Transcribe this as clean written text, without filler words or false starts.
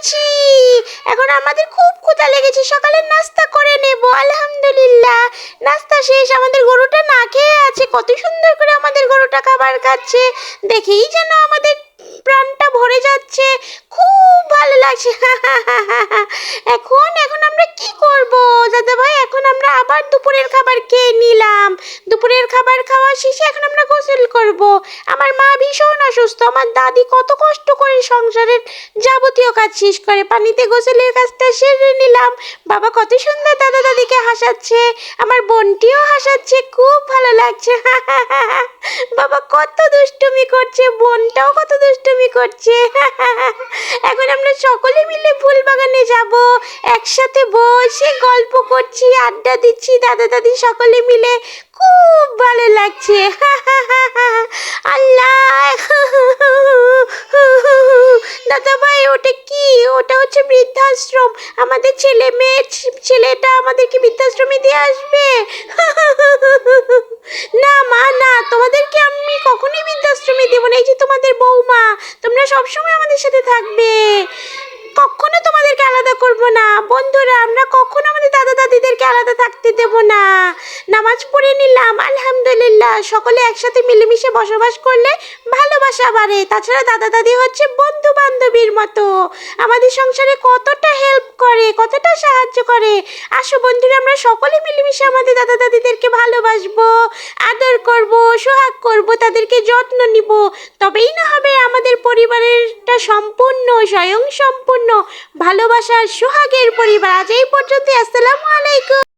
পেরেছি। এখন আমাদের খুব ক্ষুধা লেগেছে, সকালের নাস্তা করে নেব। আলহামদুলিল্লাহ, নাস্তা শেষ। আমাদের গরুটা না খেয়ে আছে, কত সুন্দর করে আমাদের গরুটা খাবার খাচ্ছে, দেখেই যেন আমাদের প্রাণটা ভরে যাচ্ছে, খুব ভালো লাগছে। এখন এখন আমরা কি করব দাদা ভাই? এখন আমরা আবার দুপুরের খাবার খেয়ে নিলাম। দুপুরের খাবার খাওয়া শেষে এখন আমরা গোসল করব। আমার মা ভীষণ অসুস্থ, আমার দাদি কত কষ্ট করে সংসারের যাবতীয় কাজ শেষ করে পানিতে গোসলের কাজটা সেরে নিলাম। বাবা কত সুন্দর দাদা দাদিকে হাসাচ্ছে, আমার বোনটিও হাসাচ্ছে, খুব ভালো লাগছে। বাবা কত দুষ্টুমি করছে, বোনটাও কত দুষ্টুমি করছে। এখন আমরা সকলে মিলে ফুল বাগানে যাব, একসাথে বসে গল্প করছি, আড্ডা দিচ্ছি দাদা দাদি সকলে মিলে, খুব ভালো লাগছে। আল্লাহ, দাদা ভাই ওটা কি? ওটা হচ্ছে বৃদ্ধাশ্রম। আমাদের ছেলে মেয়ে, ছেলেটা আমাদেরকে বৃদ্ধাশ্রমে দিয়ে আসবে। না মা না, তোমাদেরকে আমি কখনোই বৃদ্ধাশ্রমে দেবো না। এই যে তোমাদের বৌমা, তোমরা সবসময় আমাদের সাথে থাকবে, কখনো তোমাদেরকে আলাদা করব না। বন্ধুরা, আমরা কখনো আমাদের দাদা দাদিদেরকে আলাদা থাকতে দেব না। নামাজ পড়ে নিলাম, আলহামদুলিল্লাহ। সকলে একসাথে মিলেমিশে বসবাস করলে ভালোবাসা বাড়ে। তাছাড়া দাদা দাদি হচ্ছে বন্ধু বান্ধবীর মতো, আমাদের সংসারে কতটা হেল্প করে, কতটা সাহায্য করে। আসো বন্ধুরা, আমরা সকলে মিলেমিশে আমাদের দাদা দাদিদেরকে ভালোবাসবো, আদর করব, সোহাগ করব, তাদেরকে যত্ন নিব। তবেই না হবে আমাদের পরিবারেরটা সম্পূর্ণ, স্বয়ং সম্পূর্ণ ভালোবাসার সোহাগের পরিবার। আজ এই পর্যন্ত। আসসালামু আলাইকুম।